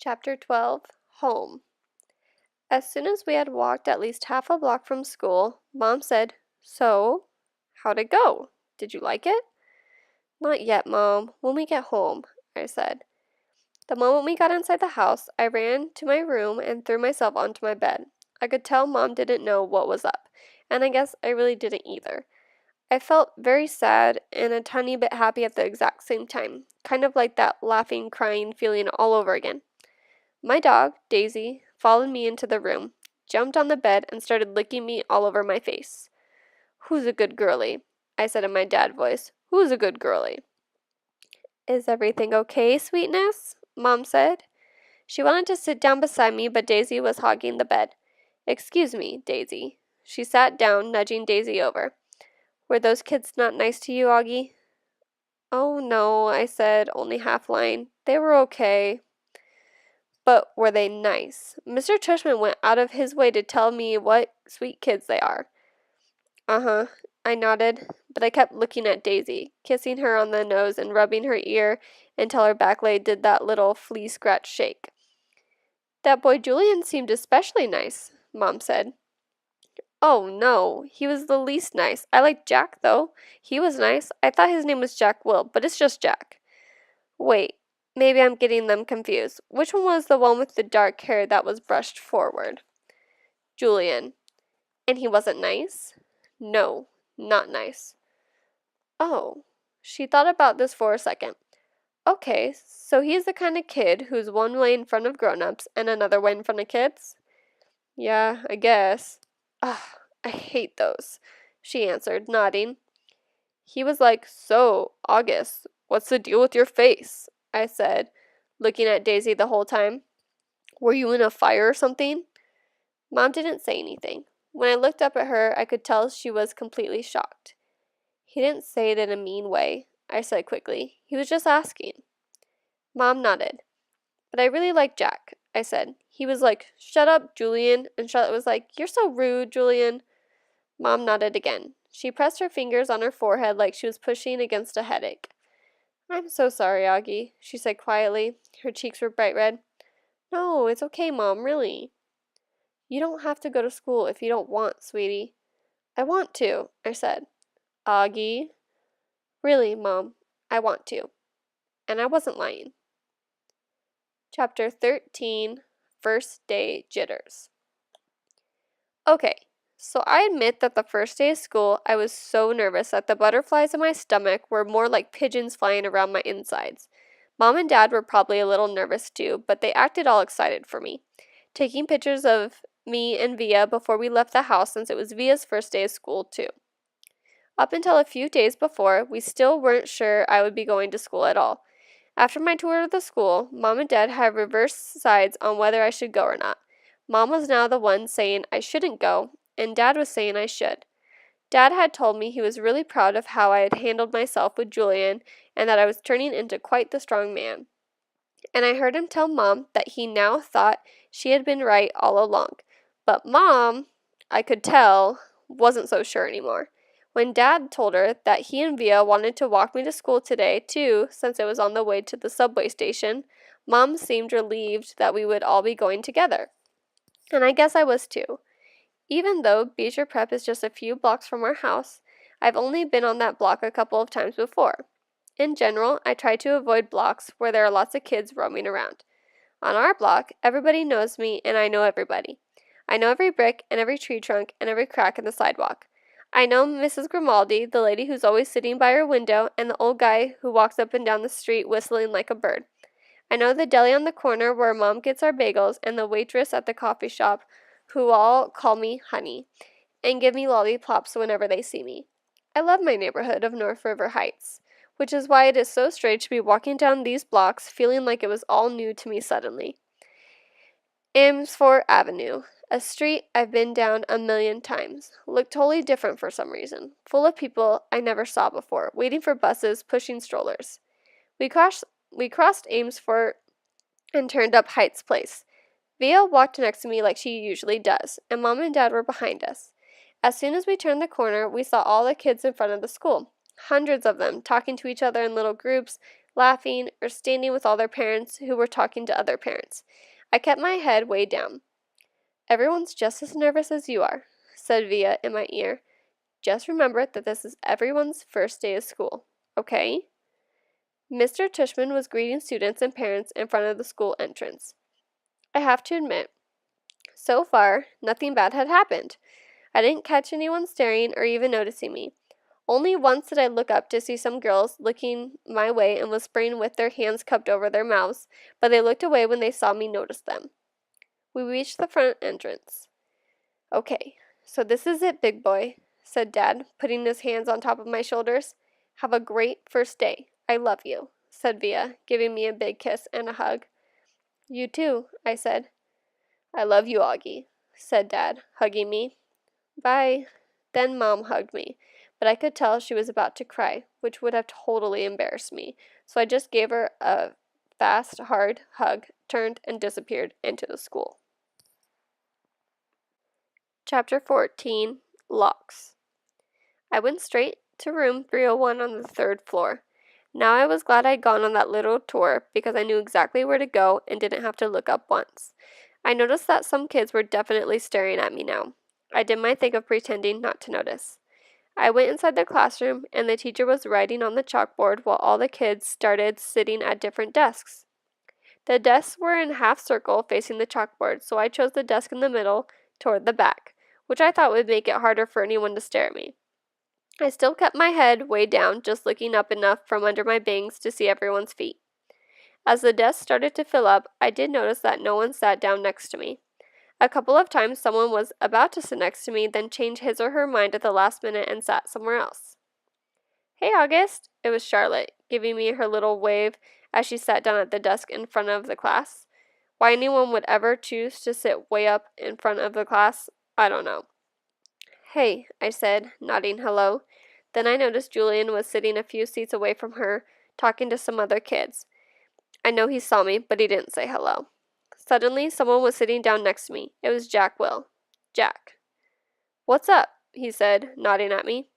Chapter 12 Home. As soon as we had walked at least half a block from school, Mom said, "So, how'd it go? Did you like it?" "Not yet, Mom. When we get home," I said. The moment we got inside the house, I ran to my room and threw myself onto my bed. I could tell Mom didn't know what was up, and I guess I really didn't either. I felt very sad and a tiny bit happy at the exact same time, kind of like that laughing, crying feeling all over again. My dog, Daisy, followed me into the room, jumped on the bed, and started licking me all over my face. "Who's a good girlie?" I said in my dad voice. "Who's a good girlie?" "Is everything okay, sweetness?" Mom said. She wanted to sit down beside me, but Daisy was hogging the bed. "Excuse me, Daisy." She sat down, nudging Daisy over. "Were those kids not nice to you, Augie?" "Oh, no," I said, only half lying. "They were okay." "But were they nice? Mr. Tushman went out of his way to tell me what sweet kids they are." "Uh-huh," I nodded, but I kept looking at Daisy, kissing her on the nose and rubbing her ear until her back leg did that little flea scratch shake. "That boy Julian seemed especially nice," Mom said. "Oh, no, he was the least nice. I liked Jack, though. He was nice. I thought his name was Jack Will, but it's just Jack." "Wait, maybe I'm getting them confused. Which one was the one with the dark hair that was brushed forward?" "Julian." "And he wasn't nice?" "No, not nice." "Oh." She thought about this for a second. "Okay, so he's the kind of kid who's one way in front of grown-ups and another way in front of kids?" "Yeah, I guess." "Ugh, I hate those," she answered, nodding. He was like, "So, August, what's the deal with your face?" I said, looking at Daisy the whole time. "Were you in a fire or something?" Mom didn't say anything. When I looked up at her, I could tell she was completely shocked. "He didn't say it in a mean way," I said quickly. "He was just asking." Mom nodded. "But I really like Jack," I said. "He was like, 'Shut up, Julian,' and Charlotte was like, 'You're so rude, Julian.'" Mom nodded again. She pressed her fingers on her forehead like she was pushing against a headache. "I'm so sorry, Augie," she said quietly. Her cheeks were bright red. "No, it's okay, Mom, really." "You don't have to go to school if you don't want, sweetie." "I want to," I said. "Augie." "Really, Mom, I want to." And I wasn't lying. Chapter 13 First Day Jitters. Okay, so I admit that the first day of school, I was so nervous that the butterflies in my stomach were more like pigeons flying around my insides. Mom and Dad were probably a little nervous too, but they acted all excited for me, taking pictures of me and Via before we left the house since it was Via's first day of school too. Up until a few days before, we still weren't sure I would be going to school at all. After my tour of the school, Mom and Dad had reversed sides on whether I should go or not. Mom was now the one saying I shouldn't go, and Dad was saying I should. Dad had told me he was really proud of how I had handled myself with Julian and that I was turning into quite the strong man. And I heard him tell Mom that he now thought she had been right all along. But Mom, I could tell, wasn't so sure anymore. When Dad told her that he and Via wanted to walk me to school today, too, since it was on the way to the subway station, Mom seemed relieved that we would all be going together. And I guess I was too. Even though Beecher Prep is just a few blocks from our house, I've only been on that block a couple of times before. In general, I try to avoid blocks where there are lots of kids roaming around. On our block, everybody knows me and I know everybody. I know every brick and every tree trunk and every crack in the sidewalk. I know Mrs. Grimaldi, the lady who's always sitting by her window, and the old guy who walks up and down the street whistling like a bird. I know the deli on the corner where Mom gets our bagels and the waitress at the coffee shop who all call me Honey and give me lollipops whenever they see me. I love my neighborhood of North River Heights, which is why it is so strange to be walking down these blocks feeling like it was all new to me suddenly. Amesfort Avenue, a street I've been down a million times, looked totally different for some reason, full of people I never saw before, waiting for buses, pushing strollers. We crossed Amesfort and turned up Heights Place. Via walked next to me like she usually does, and Mom and Dad were behind us. As soon as we turned the corner, we saw all the kids in front of the school, hundreds of them, talking to each other in little groups, laughing, or standing with all their parents who were talking to other parents. I kept my head way down. "Everyone's just as nervous as you are," said Via in my ear. "Just remember that this is everyone's first day of school, okay?" Mr. Tushman was greeting students and parents in front of the school entrance. I have to admit, so far, nothing bad had happened. I didn't catch anyone staring or even noticing me. Only once did I look up to see some girls looking my way and whispering with their hands cupped over their mouths, but they looked away when they saw me notice them. We reached the front entrance. "Okay, so this is it, big boy," said Dad, putting his hands on top of my shoulders. "Have a great first day. I love you," said Via, giving me a big kiss and a hug. "You too," I said. "I love you, Augie," said Dad, hugging me. "Bye." Then Mom hugged me, but I could tell she was about to cry, which would have totally embarrassed me, so I just gave her a fast, hard hug, turned, and disappeared into the school. Chapter 14, Locks. I went straight to room 301 on the 3rd floor. Now I was glad I'd gone on that little tour because I knew exactly where to go and didn't have to look up once. I noticed that some kids were definitely staring at me now. I did my thing of pretending not to notice. I went inside the classroom, and the teacher was writing on the chalkboard while all the kids started sitting at different desks. The desks were in half circle facing the chalkboard, so I chose the desk in the middle toward the back, which I thought would make it harder for anyone to stare at me. I still kept my head way down, just looking up enough from under my bangs to see everyone's feet. As the desk started to fill up, I did notice that no one sat down next to me. A couple of times someone was about to sit next to me, then changed his or her mind at the last minute and sat somewhere else. "Hey, August," it was Charlotte, giving me her little wave as she sat down at the desk in front of the class. Why anyone would ever choose to sit way up in front of the class, I don't know. "Hey," I said, nodding hello. Then I noticed Julian was sitting a few seats away from her, talking to some other kids. I know he saw me, but he didn't say hello. Suddenly, someone was sitting down next to me. It was Jack Will. "Jack." "What's up?" he said, nodding at me.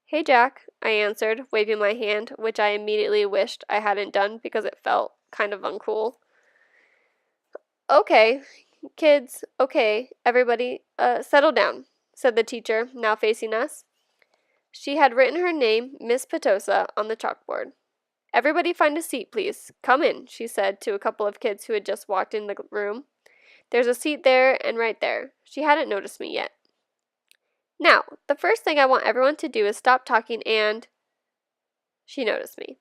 "Hey, Jack," I answered, waving my hand, which I immediately wished I hadn't done because it felt kind of uncool. "Okay, kids, okay, everybody, settle down," said the teacher, now facing us. She had written her name, Miss Petosa, on the chalkboard. "Everybody find a seat, please. Come in," she said to a couple of kids who had just walked in the room. "There's a seat there and right there." She hadn't noticed me yet. "Now, the first thing I want everyone to do is stop talking and—" She noticed me.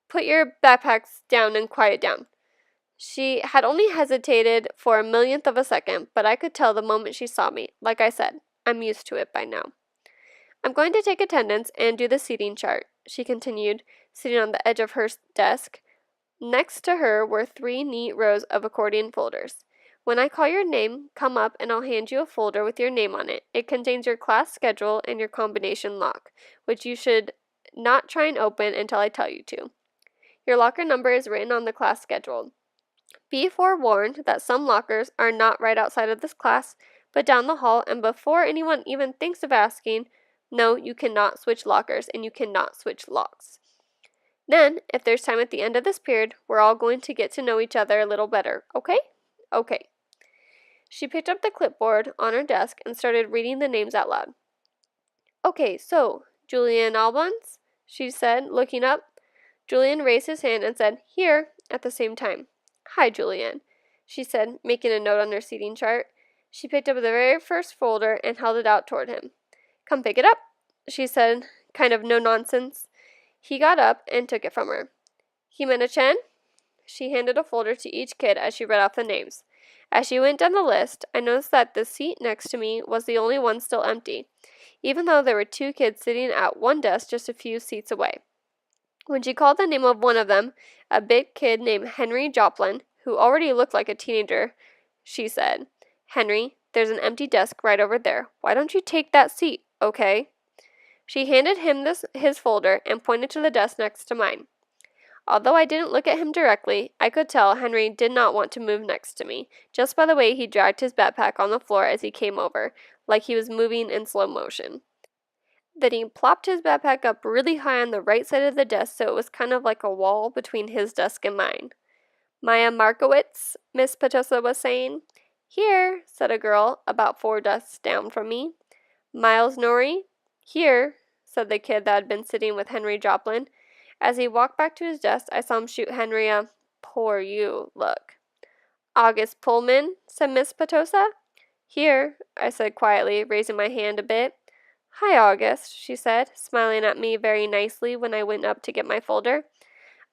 "Put your backpacks down and quiet down." She had only hesitated for a millionth of a second, but I could tell the moment she saw me. Like I said, I'm used to it by now. "I'm going to take attendance and do the seating chart," she continued, sitting on the edge of her desk. Next to her were 3 neat rows of accordion folders. "When I call your name, come up and I'll hand you a folder with your name on it. It contains your class schedule and your combination lock, which you should not try and open until I tell you to. Your locker number is written on the class schedule. Be forewarned that some lockers are not right outside of this class, but down the hall, and before anyone even thinks of asking, no, you cannot switch lockers and you cannot switch locks. Then, if there's time at the end of this period, we're all going to get to know each other a little better, okay? Okay." She picked up the clipboard on her desk and started reading the names out loud. "Okay, so, Julian Albans," she said, looking up. Julian raised his hand and said, "Here," at the same time. "Hi, Julian," she said, making a note on her seating chart. She picked up the very first folder and held it out toward him. "Come pick it up," she said, kind of no nonsense. He got up and took it from her. "Jimena Chen?" She handed a folder to each kid as she read off the names. As she went down the list, I noticed that the seat next to me was the only one still empty, even though there were 2 kids sitting at one desk just a few seats away. When she called the name of one of them, a big kid named Henry Joplin, who already looked like a teenager, she said, "Henry, there's an empty desk right over there. Why don't you take that seat, okay?" She handed him his folder and pointed to the desk next to mine. Although I didn't look at him directly, I could tell Henry did not want to move next to me, just by the way he dragged his backpack on the floor as he came over, like he was moving in slow motion. Then he plopped his backpack up really high on the right side of the desk so it was kind of like a wall between his desk and mine. Maya Markowitz, Miss Petosa was saying. Here, said a girl about 4 desks down from me. Miles Norrie? Here, said the kid that had been sitting with Henry Joplin. As he walked back to his desk, I saw him shoot Henry a poor you look. August Pullman, said Miss Petosa. Here, I said quietly, raising my hand a bit. Hi, August, she said, smiling at me very nicely when I went up to get my folder.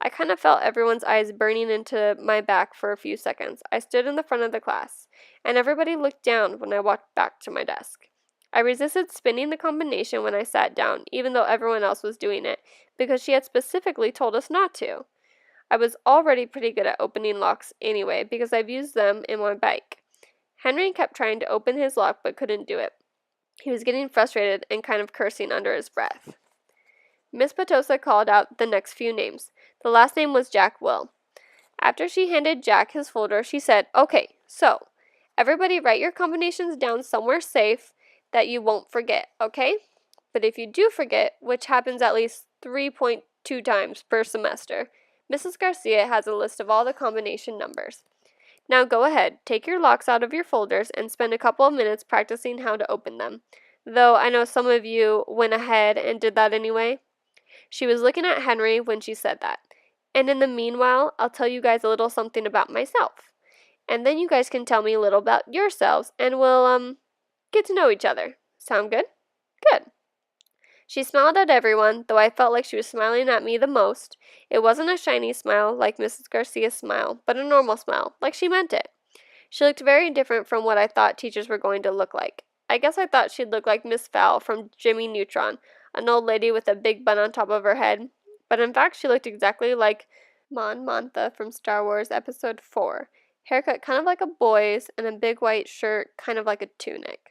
I kind of felt everyone's eyes burning into my back for a few seconds. I stood in the front of the class, and everybody looked down when I walked back to my desk. I resisted spinning the combination when I sat down, even though everyone else was doing it, because she had specifically told us not to. I was already pretty good at opening locks anyway, because I've used them in my bike. Henry kept trying to open his lock but couldn't do it. He was getting frustrated and kind of cursing under his breath. Miss Petosa called out the next few names. The last name was Jack Will. After she handed Jack his folder, she said, Okay, so, everybody write your combinations down somewhere safe that you won't forget, okay? But if you do forget, which happens at least 3.2 times per semester, Mrs. Garcia has a list of all the combination numbers. Now go ahead, take your locks out of your folders and spend a couple of minutes practicing how to open them. Though I know some of you went ahead and did that anyway. She was looking at Henry when she said that. And in the meanwhile, I'll tell you guys a little something about myself. And then you guys can tell me a little about yourselves and we'll, get to know each other. Sound good? Good. She smiled at everyone, though I felt like she was smiling at me the most. It wasn't a shiny smile like Mrs. Garcia's smile, but a normal smile, like she meant it. She looked very different from what I thought teachers were going to look like. I guess I thought she'd look like Miss Fowl from Jimmy Neutron, an old lady with a big bun on top of her head. But in fact, she looked exactly like Mon Mothma from Star Wars Episode 4. Haircut kind of like a boy's, and a big white shirt kind of like a tunic.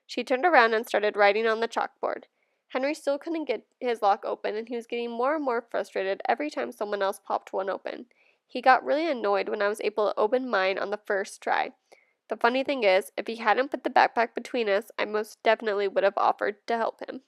She turned around and started writing on the chalkboard. Henry still couldn't get his lock open, and he was getting more and more frustrated every time someone else popped one open. He got really annoyed when I was able to open mine on the first try. The funny thing is, if he hadn't put the backpack between us, I most definitely would have offered to help him.